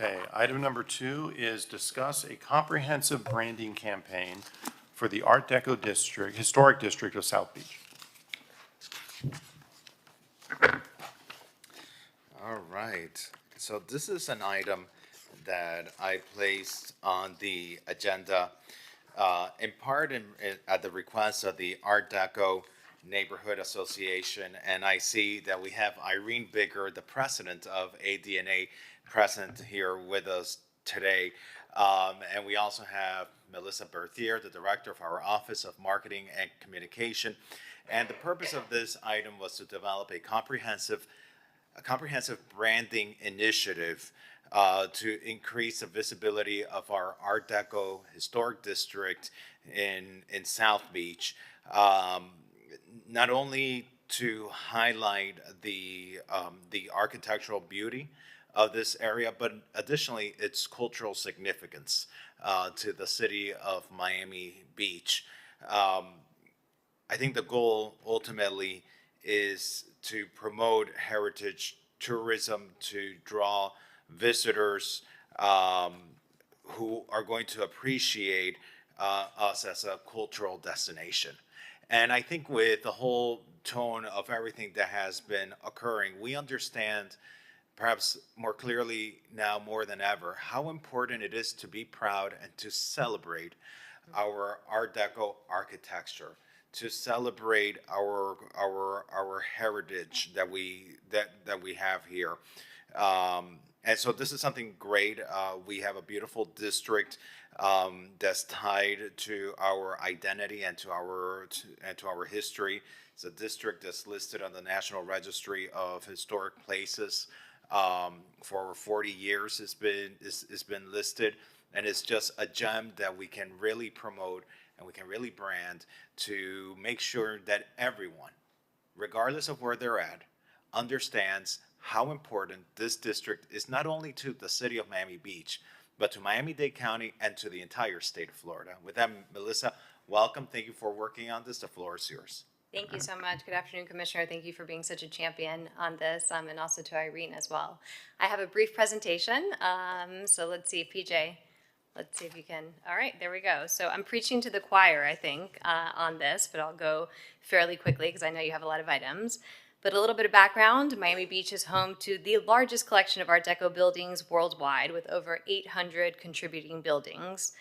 Okay, item number 2 is discuss a comprehensive branding campaign for the Art Deco District, Historic District of South Beach. All right. So this is an item that I placed on the agenda, in part at the request of the Art Deco Neighborhood Association. And I see that we have Irene Bigger, the president of ADNA, present here with us today. And we also have Melissa Berthier, the director of our Office of Marketing and Communication. And the purpose of this item was to develop a comprehensive branding initiative to increase the visibility of our Art Deco historic district in South Beach. Not only to highlight the architectural beauty of this area, but additionally its cultural significance to the city of Miami Beach. I think the goal ultimately is to promote heritage tourism, to draw visitors who are going to appreciate us as a cultural destination. And I think with the whole tone of everything that has been occurring, we understand perhaps more clearly now more than ever how important it is to be proud and to celebrate our Art Deco architecture, to celebrate our heritage that we have here. And so this is something great. We have a beautiful district that's tied to our identity and to our history. It's a district that's listed on the National Registry of Historic Places. For over 40 years, it's been listed, and it's just a gem that we can really promote and we can really brand to make sure that everyone, regardless of where they're at, understands how important this district is not only to the city of Miami Beach, but to Miami-Dade County and to the entire state of Florida. With that, Melissa, welcome. Thank you for working on this. The floor is yours. Thank you so much. Good afternoon, Commissioner. Thank you for being such a champion on this, and also to Irene as well. I have a brief presentation, so let's see, PJ. Let's see if you can. All right, there we go. So I'm preaching to the choir, I think, on this, but I'll go fairly quickly because I know you have a lot of items. But a little bit of background, Miami Beach is home to the largest collection of Art Deco buildings worldwide with over 800 contributing buildings.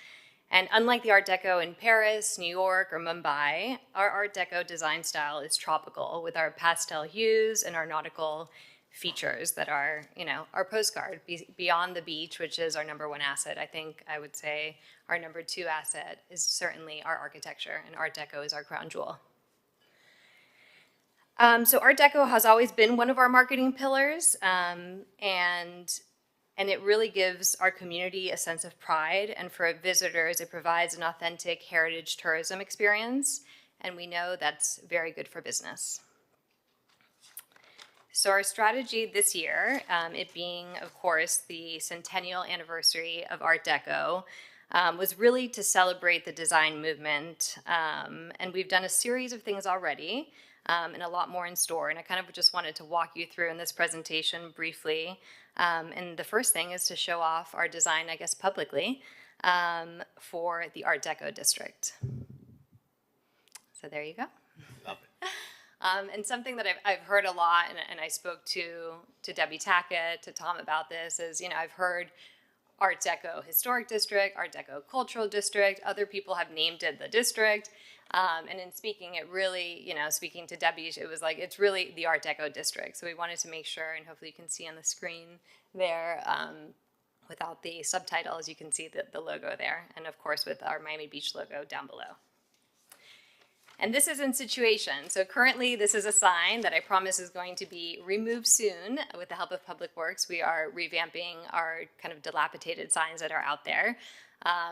And unlike the Art Deco in Paris, New York, or Mumbai, our Art Deco design style is tropical with our pastel hues and our nautical features that are, our postcard. Beyond the beach, which is our number one asset, I think I would say our number two asset is certainly our architecture, and Art Deco is our crown jewel. So Art Deco has always been one of our marketing pillars, and it really gives our community a sense of pride, and for visitors, it provides an authentic heritage tourism experience, and we know that's very good for business. So our strategy this year, it being, of course, the centennial anniversary of Art Deco, was really to celebrate the design movement, and we've done a series of things already, and a lot more in store, and I kind of just wanted to walk you through in this presentation briefly. And the first thing is to show off our design, I guess, publicly for the Art Deco district. So there you go. Love it. And something that I've heard a lot, and I spoke to Debbie Tackett, to Tom about this, is, I've heard Art Deco Historic District, Art Deco Cultural District, other people have named it the district, and in speaking, it really, speaking to Debbie, it was like, it's really the Art Deco district. So we wanted to make sure, and hopefully you can see on the screen there, without the subtitles, you can see the logo there, and of course with our Miami Beach logo down below. And this is in situation. So currently this is a sign that I promise is going to be removed soon with the help of Public Works. We are revamping our kind of dilapidated signs that are out there.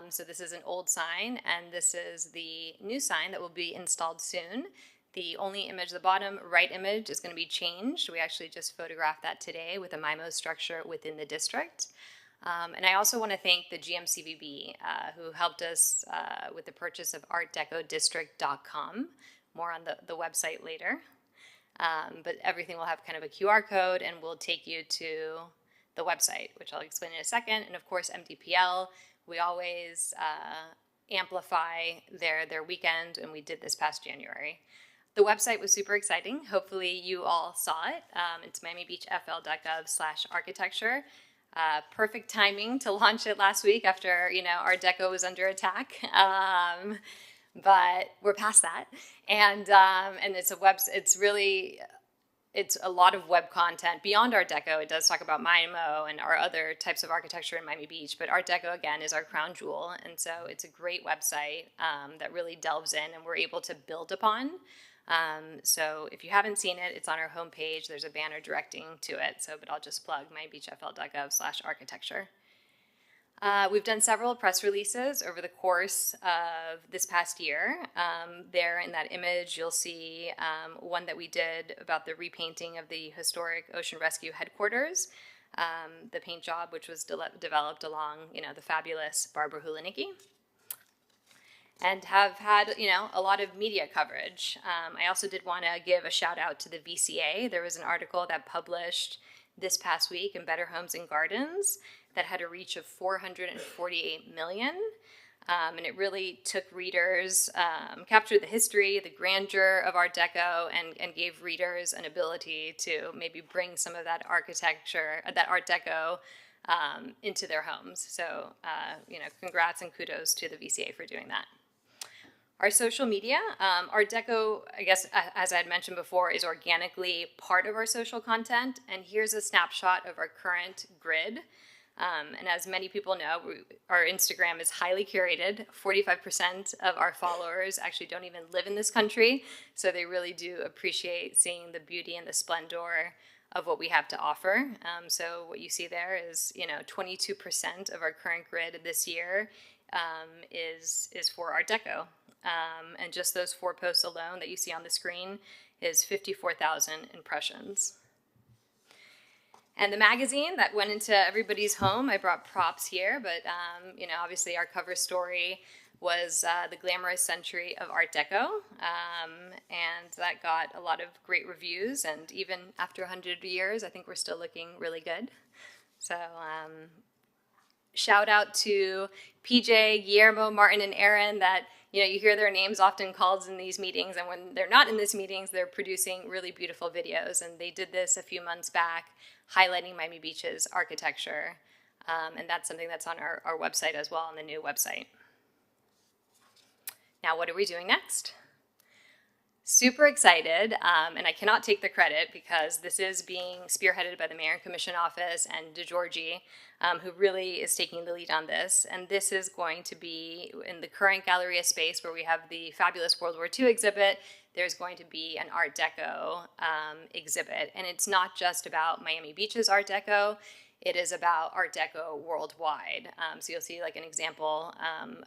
So this is an old sign, and this is the new sign that will be installed soon. The only image, the bottom right image, is going to be changed. We actually just photographed that today with a MIMO structure within the district. And I also want to thank the GMCVB who helped us with the purchase of artdecodistrict.com. More on the website later. But everything will have kind of a QR code, and will take you to the website, which I'll explain in a second. And of course, MDPL, we always amplify their weekend, and we did this past January. The website was super exciting. Hopefully you all saw it. It's miamibeachfl.gov/architecture. Perfect timing to launch it last week after, Art Deco was under attack. But we're past that. And it's it's a lot of web content beyond Art Deco. It does talk about MIMO and our other types of architecture in Miami Beach, but Art Deco, again, is our crown jewel. And so it's a great website that really delves in and we're able to build upon. So if you haven't seen it, it's on our homepage. There's a banner directing to it. But I'll just plug miamibeachfl.gov/architecture. We've done several press releases over the course of this past year. There in that image, you'll see one that we did about the repainting of the historic Ocean Rescue headquarters, the paint job, which was developed along, the fabulous Barbara Hulinicki, and have had, a lot of media coverage. I also did want to give a shout out to the VCA. There was an article that published this past week in Better Homes and Gardens that had a reach of 448 million. And it really took readers, captured the history, the grandeur of Art Deco, and gave readers an ability to maybe bring some of that architecture, that Art Deco, into their homes. So, congrats and kudos to the VCA for doing that. Our social media, Art Deco, I guess, as I had mentioned before, is organically part of our social content. And here's a snapshot of our current grid. And as many people know, our Instagram is highly curated. 45% of our followers actually don't even live in this country, so they really do appreciate seeing the beauty and the splendor of what we have to offer. So what you see there is, 22% of our current grid this year is for Art Deco. And just those 4 posts alone that you see on the screen is 54,000 impressions. And the magazine that went into everybody's home, I brought props here, but, obviously our cover story was the glamorous century of Art Deco, and that got a lot of great reviews, and even after 100 years, I think we're still looking really good. So shout out to PJ, Guillermo, Martin, and Aaron that, you hear their names often called in these meetings, and when they're not in these meetings, they're producing really beautiful videos, and they did this a few months back, highlighting Miami Beach's architecture, and that's something that's on our website as well, on the new website. Now, what are we doing next? Super excited, and I cannot take the credit because this is being spearheaded by the Mayor and Commission Office and DeGiorgi, who really is taking the lead on this. And this is going to be in the current Galleria space where we have the fabulous World War II exhibit. There's going to be an Art Deco exhibit. And it's not just about Miami Beach's Art Deco. It is about Art Deco worldwide. So you'll see like an example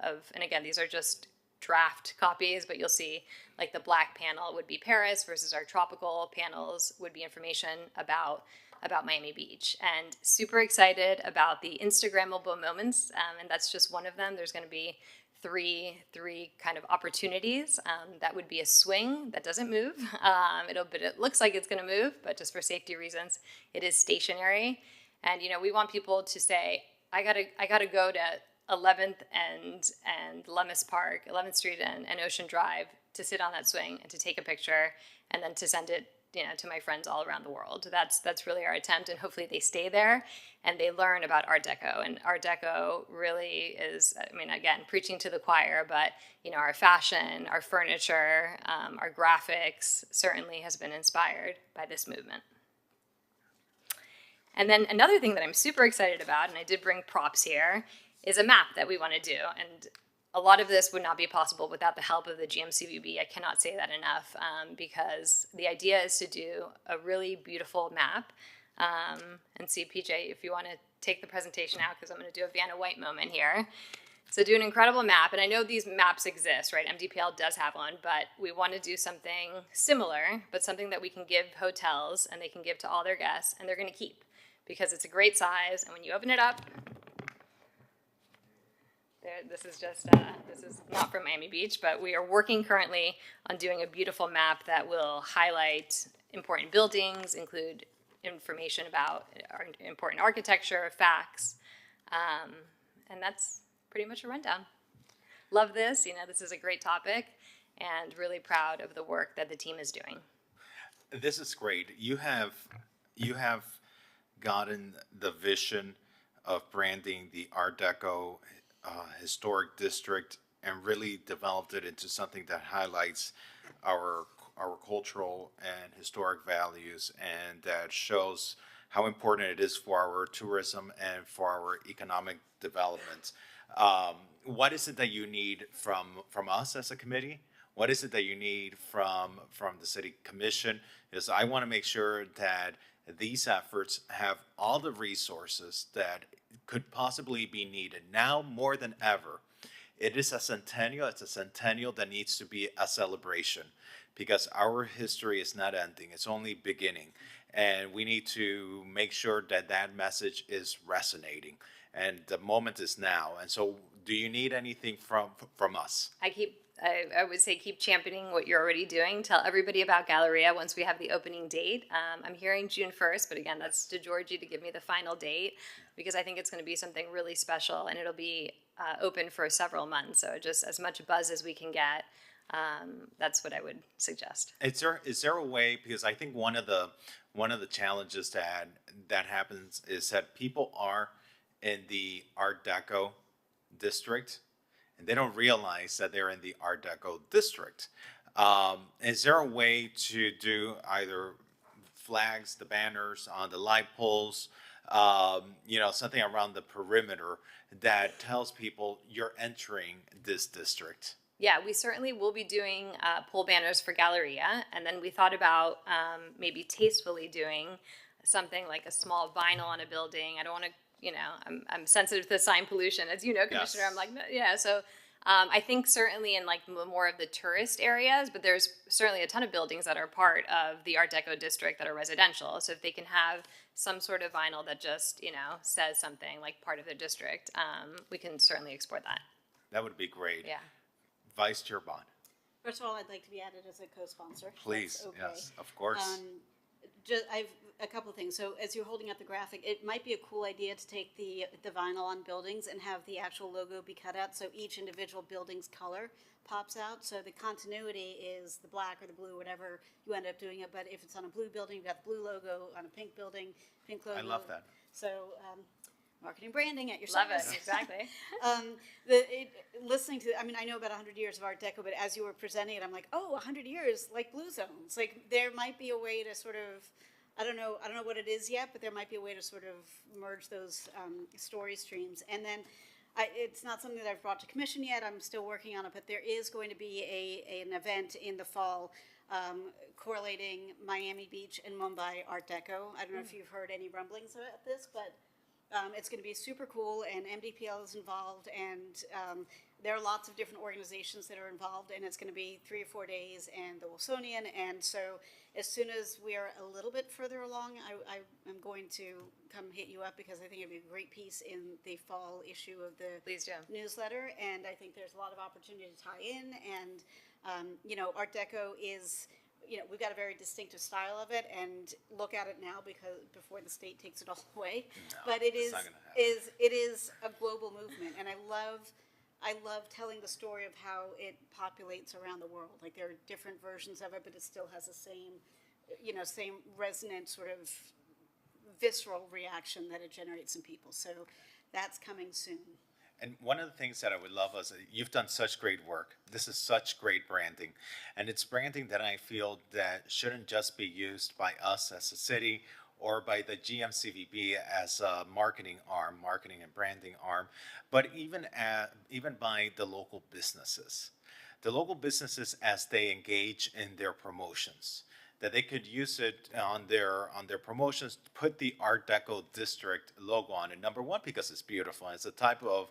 of, and again, these are just draft copies, but you'll see like the black panel would be Paris versus our tropical panels would be information about Miami Beach. And super excited about the Instagrammable moments, and that's just one of them. There's going to be three kind of opportunities. That would be a swing that doesn't move. It looks like it's going to move, but just for safety reasons, it is stationary. And we want people to say, I gotta go to 11th and Lemus Park, 11th Street and Ocean Drive to sit on that swing and to take a picture and then to send it to my friends all around the world. That's really our attempt, and hopefully they stay there and they learn about Art Deco. And Art Deco really is, again, preaching to the choir, but our fashion, our furniture, our graphics certainly has been inspired by this movement. And then another thing that I'm super excited about, and I did bring props here, is a map that we want to do. And a lot of this would not be possible without the help of the GMCVB. I cannot say that enough, because the idea is to do a really beautiful map. And see, PJ, if you want to take the presentation out, because I'm going to do a Vanna White moment here. So do an incredible map, and I know these maps exist, right? MDPL does have one, but we want to do something similar, but something that we can give hotels and they can give to all their guests, and they're going to keep, because it's a great size, and when you open it up, this is not from Miami Beach, but we are working currently on doing a beautiful map that will highlight important buildings, include information about important architecture, facts, and that's pretty much a rundown. Love this. This is a great topic, and really proud of the work that the team is doing. This is great. You have gotten the vision of branding the Art Deco historic district and really developed it into something that highlights our cultural and historic values, and that shows how important it is for our tourism and for our economic development. What is it that you need from us as a committee? What is it that you need from the city commission? Is I want to make sure that these efforts have all the resources that could possibly be needed now more than ever. It is a centennial. It's a centennial that needs to be a celebration, because our history is not ending. It's only beginning. And we need to make sure that that message is resonating. And the moment is now. And so do you need anything from us? I would say keep championing what you're already doing. Tell everybody about Galleria once we have the opening date. I'm hearing June 1st, but again, that's to Georgie to give me the final date, because I think it's going to be something really special, and it'll be open for several months. So just as much buzz as we can get. That's what I would suggest. Is there a way, because I think one of the challenges that happens is that people are in the Art Deco district, and they don't realize that they're in the Art Deco district. Is there a way to do either flags, the banners on the light poles, something around the perimeter that tells people you're entering this district? Yeah, we certainly will be doing pole banners for Galleria, and then we thought about maybe tastefully doing something like a small vinyl on a building. I don't want to, I'm sensitive to sign pollution, as you know, Commissioner. Yes. I'm like, no, yeah. So I think certainly in like more of the tourist areas, but there's certainly a ton of buildings that are part of the Art Deco district that are residential. So if they can have some sort of vinyl that just, says something like part of the district, we can certainly explore that. That would be great. Yeah. Vice Chair Bond. First of all, I'd like to be added as a co-sponsor. Please, That's okay. yes, of course. I've a couple of things. So as you're holding up the graphic, it might be a cool idea to take the vinyl on buildings and have the actual logo be cut out, so each individual building's color pops out. So the continuity is the black or the blue, whatever you end up doing it. But if it's on a blue building, you've got the blue logo. On a pink building, pink logo. I love that. So marketing branding at your Love service. it, exactly. Listening to, I know about 100 years of Art Deco, but as you were presenting it, I'm like, 100 years, like blue zones. Like there might be a way to sort of, I don't know what it is yet, but there might be a way to sort of merge those story streams. And then it's not something that I've brought to commission yet. I'm still working on it, but there is going to be an event in the fall correlating Miami Beach and Mumbai Art Deco. I don't know if you've heard any rumblings about this, but it's going to be super cool, and MDPL is involved, and there are lots of different organizations that are involved, and it's going to be 3 or 4 days, and the Wilsonian, and so as soon as we are a little bit further along, I'm going to come hit you up, because I think it'd be a great piece in the fall issue of the Please do. newsletter, and I think there's a lot of opportunity to tie in, and Art Deco is, we've got a very distinctive style of it, and look at it now before the state takes it all away. No, but it it's is not gonna happen. it is a global movement, and I love telling the story of how it populates around the world. Like there are different versions of it, but it still has the same resonant sort of visceral reaction that it generates in people. So that's coming soon. And one of the things that I would love is that you've done such great work. This is such great branding. And it's branding that I feel that shouldn't just be used by us as a city or by the GMCVB as a marketing and branding arm, but even by the local businesses. The local businesses, as they engage in their promotions, that they could use it on their promotions, put the Art Deco district logo on it. Number one, because it's beautiful. It's the type of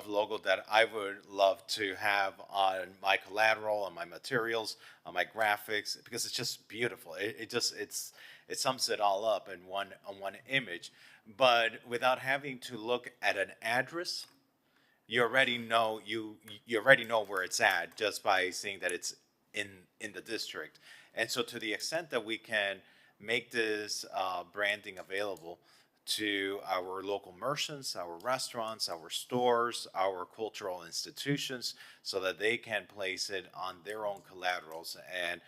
logo that I would love to have on my collateral, on my materials, on my graphics, because it's just beautiful. It sums it all up in one image. But without having to look at an address, you already know where it's at just by seeing that it's in the district. And so to the extent that we can make this branding available to our local merchants, our restaurants, our stores, our cultural institutions, so that they can place it on their own collaterals and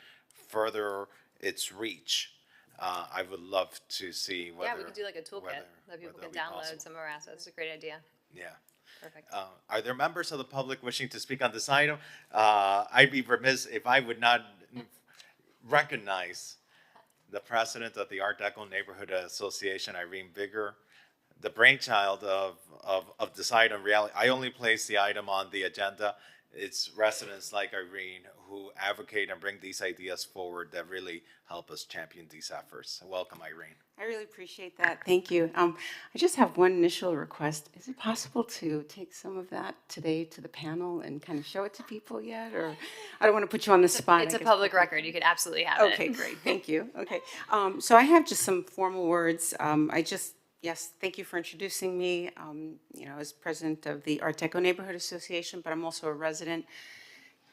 further its reach. I would love to see whether. Yeah, we could do like a toolkit whether- that people whether can it'll be download possible. some of our assets. It's a great idea. Yeah. Perfect. Are there members of the public wishing to speak on this item? I'd be remiss if I would not recognize the president of the Art Deco Neighborhood Association, Irene Bigger, the brainchild of this item. Reality, I only place the item on the agenda. It's residents like Irene who advocate and bring these ideas forward that really help us champion these efforts. Welcome, Irene. I really appreciate that. Thank you. I just have one initial request. Is it possible to take some of that today to the panel and kind of show it to people yet? Or I don't want to put you on the spot. It's I a guess. public record. You could absolutely have it. Okay, great. Thank you. Okay. So I have just some formal words. Yes, thank you for introducing me, as president of the Art Deco Neighborhood Association, but I'm also a resident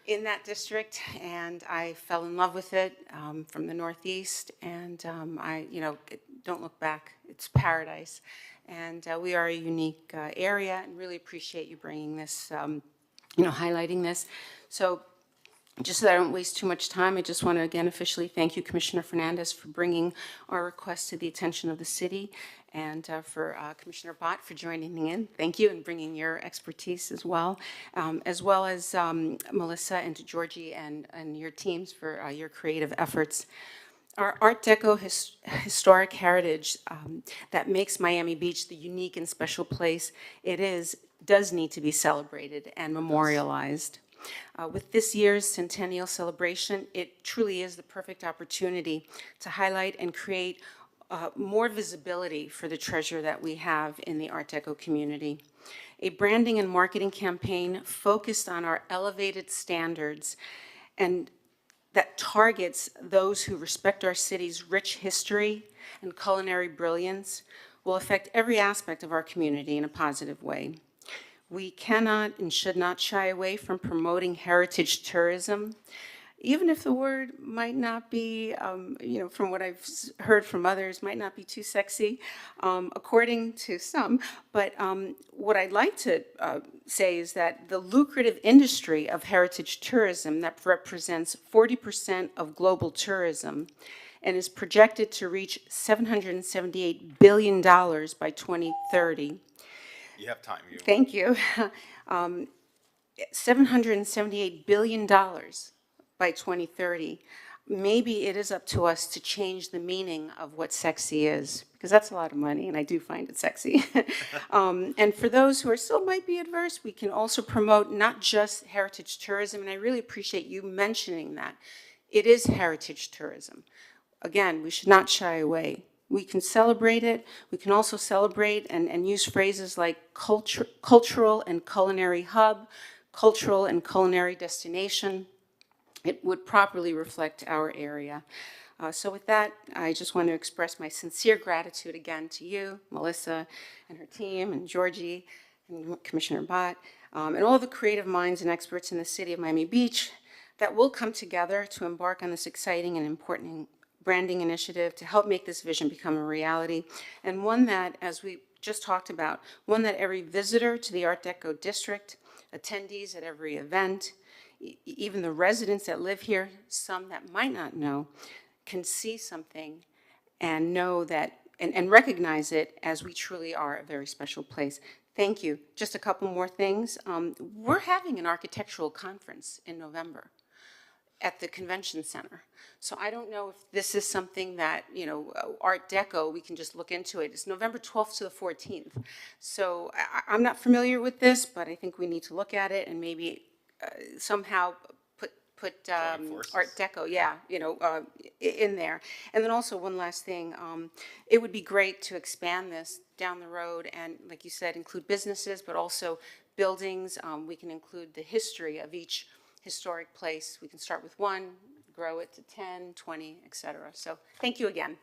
in that district, and I fell in love with it from the Northeast, and don't look back. It's paradise, and we are a unique area, and really appreciate you bringing this, highlighting this. So just so that I don't waste too much time, I just want to again officially thank you, Commissioner Fernandez, for bringing our request to the attention of the city, and for Commissioner Bott for joining in. Thank you, and bringing your expertise as well as Melissa and Georgie and your teams for your creative efforts. Our Art Deco historic heritage that makes Miami Beach the unique and special place it is does need to be celebrated and memorialized. With this year's centennial celebration, it truly is the perfect opportunity to highlight and create more visibility for the treasure that we have in the Art Deco community. A branding and marketing campaign focused on our elevated standards and that targets those who respect our city's rich history and culinary brilliance will affect every aspect of our community in a positive way. We cannot and should not shy away from promoting heritage tourism, even if the word might not be, from what I've heard from others, might not be too sexy, according to some. But what I'd like to say is that the lucrative industry of heritage tourism that represents 40% of global tourism and is projected to reach $778 billion by 2030. You have time. Thank you. $778 billion by 2030. Maybe it is up to us to change the meaning of what sexy is, because that's a lot of money, and I do find it sexy. And for those who are still might be adverse, we can also promote not just heritage tourism, and I really appreciate you mentioning that. It is heritage tourism. Again, we should not shy away. We can celebrate it. We can also celebrate and use phrases like cultural and culinary hub, cultural and culinary destination. It would properly reflect our area. So with that, I just want to express my sincere gratitude again to you, Melissa, and her team, and Georgie, and Commissioner Bott, and all the creative minds and experts in the city of Miami Beach that will come together to embark on this exciting and important branding initiative to help make this vision become a reality, and one that, as we just talked about, one that every visitor to the Art Deco district, attendees at every event, even the residents that live here, some that might not know, can see something and know that, and recognize it as we truly are a very special place. Thank you. Just a couple more things. We're having an architectural conference in November at the convention center. So I don't know if this is something that, Art Deco, we can just look into it. It's November 12th to the 14th. So I'm not familiar with this, but I think we need to look at it and maybe somehow put Art Deco, in there. And then also one last thing, it would be great to expand this down the road and, like you said, include businesses, but also buildings. We can include the history of each historic place. We can start with one, grow it to 10, 20, et cetera. So thank you again.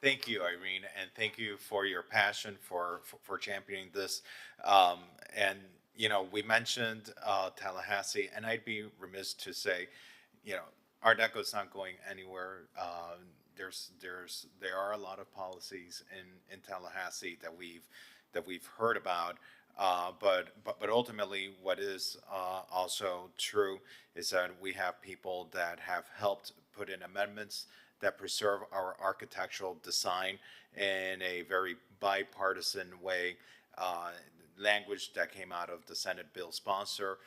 Thank you, Irene, and thank you for your passion for championing this. We mentioned Tallahassee, and I'd be remiss to say, Art Deco is not going anywhere. there are a lot of policies in Tallahassee that we've heard about. But ultimately, what is also true is that we have people that have helped put in amendments that preserve our architectural design in a very bipartisan way. Language that came out of the Senate bill sponsor,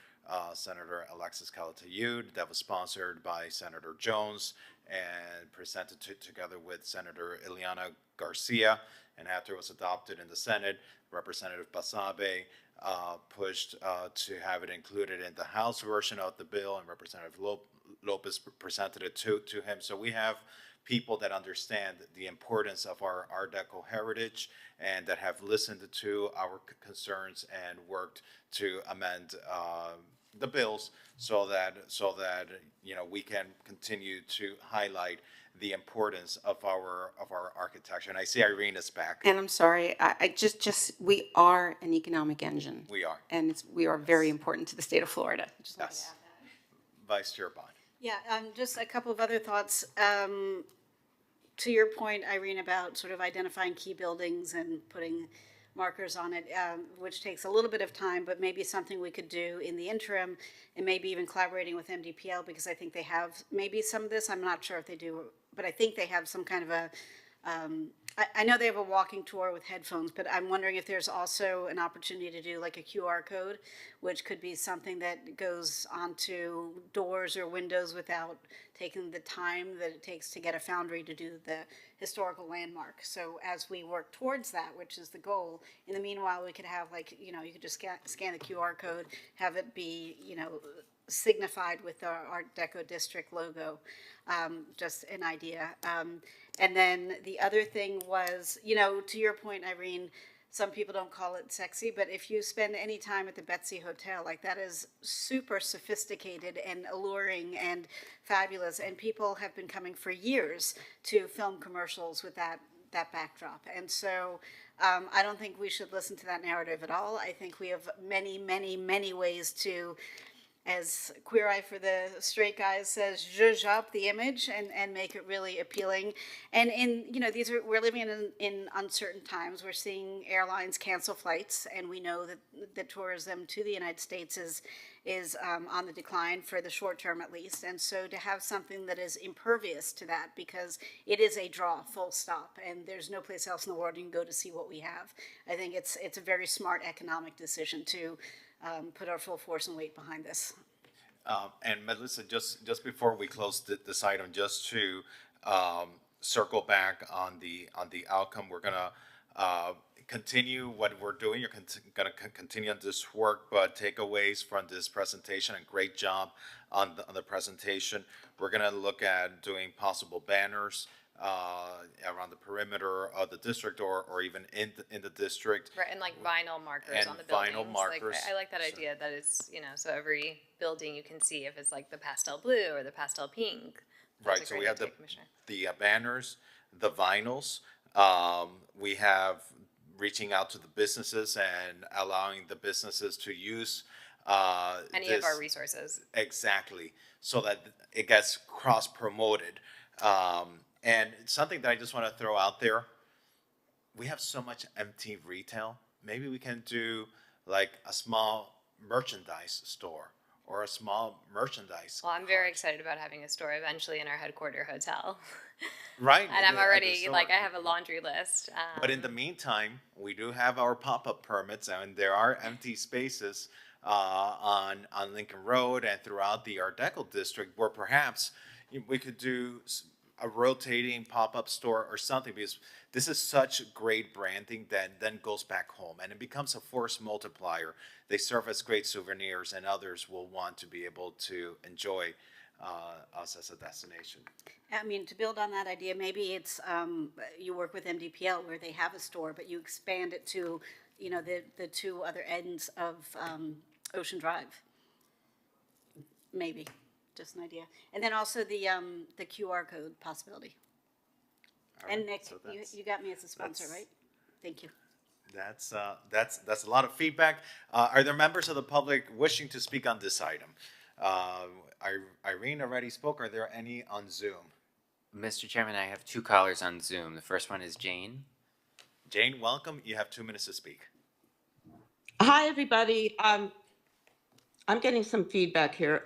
Senator Alexis Calatayud, that was sponsored by Senator Jones and presented together with Senator Ileana Garcia. And after it was adopted in the Senate, Representative Basabe pushed to have it included in the House version of the bill, and Representative Lopez presented it to him. So we have people that understand the importance of our Art Deco heritage and that have listened to our concerns and worked to amend the bills so that we can continue to highlight the importance of our architecture. And I see Irina's back. And I'm sorry, I just, we are an economic engine. We are. And we are very important to the state of Florida. Just wanted to Yes. add that. Vice Chair Bond. Yeah, just a couple of other thoughts. To your point, Irene, about sort of identifying key buildings and putting markers on it, which takes a little bit of time, but maybe something we could do in the interim, and maybe even collaborating with MDPL, because I think they have maybe some of this. I'm not sure if they do, but I think they have some kind of a, I know they have a walking tour with headphones, but I'm wondering if there's also an opportunity to do like a QR code, which could be something that goes onto doors or windows without taking the time that it takes to get a foundry to do the historical landmark. So as we work towards that, which is the goal, in the meanwhile, we could have like, you could just scan the QR code, have it be, signified with our Art Deco district logo, just an idea. And then the other thing was, to your point, Irene, some people don't call it sexy, but if you spend any time at the Betsy Hotel, like that is super sophisticated and alluring and fabulous. And people have been coming for years to film commercials with that backdrop. And so I don't think we should listen to that narrative at all. I think we have many, many, many ways to, as Queer Eye for the Straight Guys says, zhuzh up the image and make it really appealing. And we're living in uncertain times. We're seeing airlines cancel flights, and we know that the tourism to the United States is on the decline for the short term at least. And so to have something that is impervious to that, because it is a draw, full stop, and there's no place else in the world you can go to see what we have. I think it's a very smart economic decision to put our full force and weight behind this. And Melissa, just before we close this item, just to circle back on the outcome, we're gonna continue what we're doing. You're gonna continue on this work, but takeaways from this presentation, and great job on the presentation. We're gonna look at doing possible banners around the perimeter of the district or even in the district. Right, and like vinyl markers And on the buildings. vinyl markers. I like that idea that it's, so every building you can see if it's like the pastel blue or the pastel pink. That's Right, a so great we have idea, Commissioner. the banners, the vinyls. We have reaching out to the businesses and allowing the businesses to use Any of our resources. Exactly, so that it gets cross-promoted. And something that I just want to throw out there, we have so much empty retail. Maybe we can do like a small merchandise store or a small merchandise. Well, I'm very excited about having a store eventually in our headquarter hotel. Right. And I'm at the already, store. like, I have a laundry list. But in the meantime, we do have our pop-up permits, and there are empty spaces on Lincoln Road and throughout the Art Deco district where perhaps we could do a rotating pop-up store or something, because this is such great branding that then goes back home and it becomes a force multiplier. They serve as great souvenirs, and others will want to be able to enjoy us as a destination. I mean, to build on that idea, maybe it's you work with MDPL where they have a store, but you expand it to, the two other ends of Ocean Drive. Maybe, just an idea. And then also the QR code possibility. All And right, Nick, so you got me as a sponsor, that's- right? Thank you. That's a lot of feedback. Are there members of the public wishing to speak on this item? Irene already spoke. Are there any on Zoom? Mr. Chairman, I have two callers on Zoom. The first one is Jane. Jane, welcome. You have 2 minutes to speak. Hi, everybody. I'm getting some feedback here.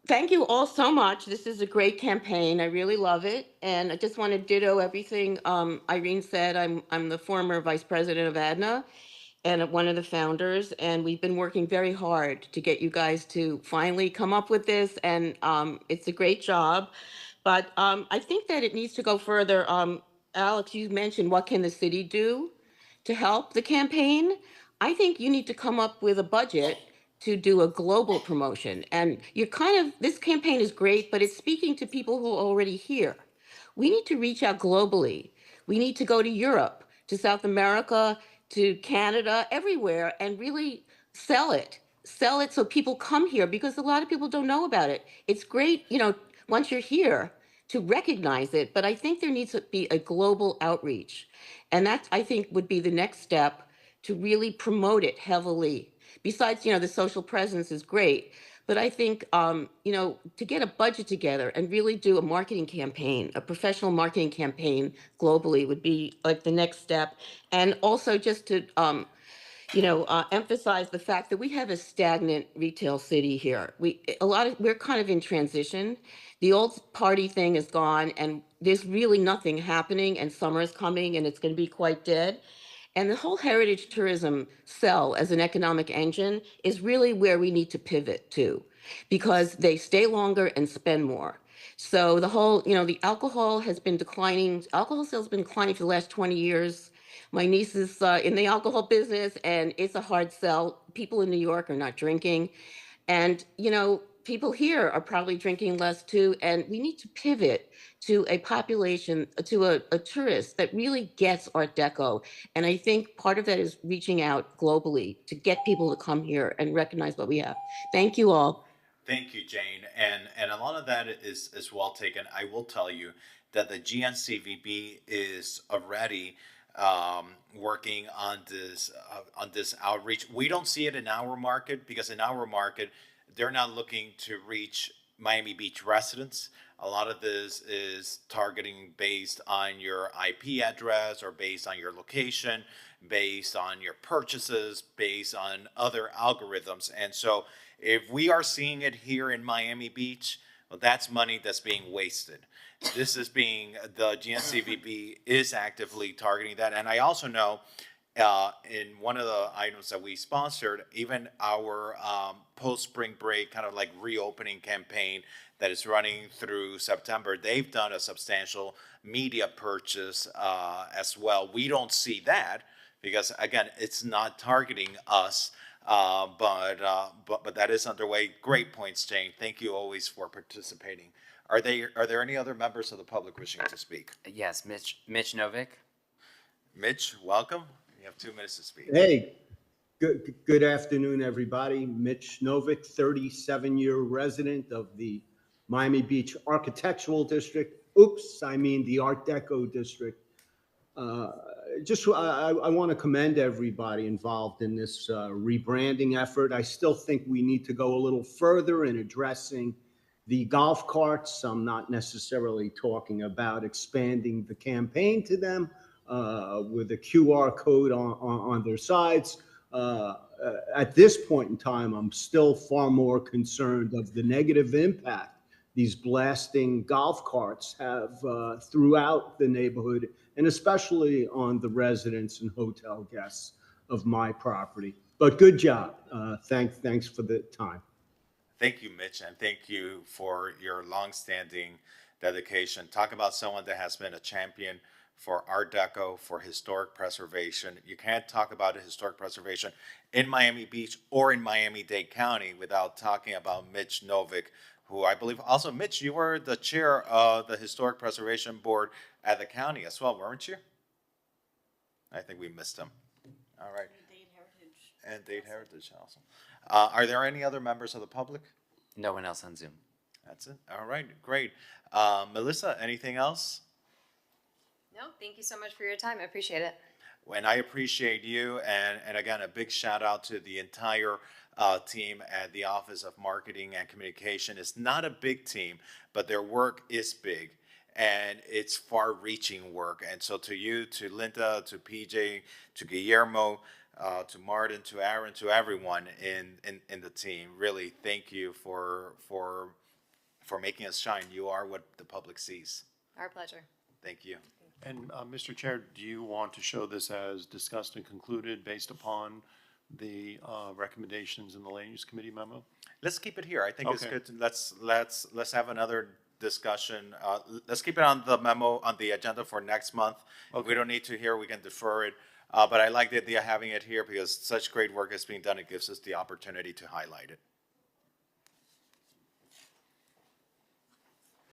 Thank you all so much. This is a great campaign. I really love it, and I just want to ditto everything Irene said. I'm the former vice president of ADNA and one of the founders, and we've been working very hard to get you guys to finally come up with this, and it's a great job. But I think that it needs to go further. Alex, you mentioned what can the city do to help the campaign? I think you need to come up with a budget to do a global promotion. And you're kind of, this campaign is great, but it's speaking to people who are already here. We need to reach out globally. We need to go to Europe, to South America, to Canada, everywhere, and really sell it. Sell it so people come here because a lot of people don't know about it. It's great, once you're here to recognize it, but I think there needs to be a global outreach. And that, I think, would be the next step to really promote it heavily. Besides, the social presence is great, but I think, to get a budget together and really do a marketing campaign, a professional marketing campaign globally would be like the next step. And also just to, emphasize the fact that we have a stagnant retail city here. We're kind of in transition. The old party thing is gone, and there's really nothing happening. And summer is coming, and it's going to be quite dead. And the whole heritage tourism cell as an economic engine is really where we need to pivot to, because they stay longer and spend more. So the whole, the alcohol has been declining. Alcohol sales have been declining for the last 20 years. My niece is in the alcohol business, and it's a hard sell. People in New York are not drinking. And, people here are probably drinking less too. And we need to pivot to a population, to a tourist that really gets Art Deco. And I think part of that is reaching out globally to get people to come here and recognize what we have. Thank you all. Thank you, Jane. And a lot of that is well taken. I will tell you that the GNCVB is already working on this outreach. We don't see it in our market because in our market they're not looking to reach Miami Beach residents. A lot of this is targeting based on your IP address or based on your location, based on your purchases, based on other algorithms. And so if we are seeing it here in Miami Beach, well, that's money that's being wasted. The GNCVB is actively targeting that. And I also know in one of the items that we sponsored, even our post-spring break kind of like reopening campaign that is running through September, they've done a substantial media purchase as well. We don't see that because, again, it's not targeting us, but that is underway. Great points, Jane. Thank you always for participating. Are there any other members of the public wishing to speak? Yes, Mitch Novick. Mitch, welcome. You have 2 minutes to speak. Hey, good afternoon, everybody. Mitch Novick, 37-year resident of the Miami Beach Architectural District. The Art Deco District. I want to commend everybody involved in this rebranding effort. I still think we need to go a little further in addressing the golf carts. I'm not necessarily talking about expanding the campaign to them with a QR code on their sides. At this point in time, I'm still far more concerned of the negative impact these blasting golf carts have throughout the neighborhood, and especially on the residents and hotel guests of my property. But good job. Thanks for the time. Thank you, Mitch, and thank you for your longstanding dedication. Talk about someone that has been a champion for Art Deco, for historic preservation. You can't talk about historic preservation in Miami Beach or in Miami-Dade County without talking about Mitch Novick, who I believe also, Mitch, you were the chair of the Historic Preservation Board at the county as well, weren't you? I think we missed him. All right. And Dade Heritage also. Are there any other members of the public? No one else on Zoom. That's it. All right, great. Melissa, anything else? No, thank you so much for your time. I appreciate it. And I appreciate you. And again, a big shout out to the entire team at the Office of Marketing and Communication. It's not a big team, but their work is big. and it's far-reaching work. And so to you, to Linda, to PJ, to Guillermo, to Martin, to Aaron, to everyone in the team, really thank you for making us shine. You are what the public sees. Our pleasure. Thank you. And, Mr. Chair, do you want to show this as discussed and concluded based upon the recommendations in the Land Use Committee memo? Let's keep it here. I think it's Okay. good. Let's have another discussion. Let's keep it on the memo, on the agenda for next month. If we don't need to here, we can defer it. But I like the idea of having it here because such great work is being done. It gives us the opportunity to highlight it.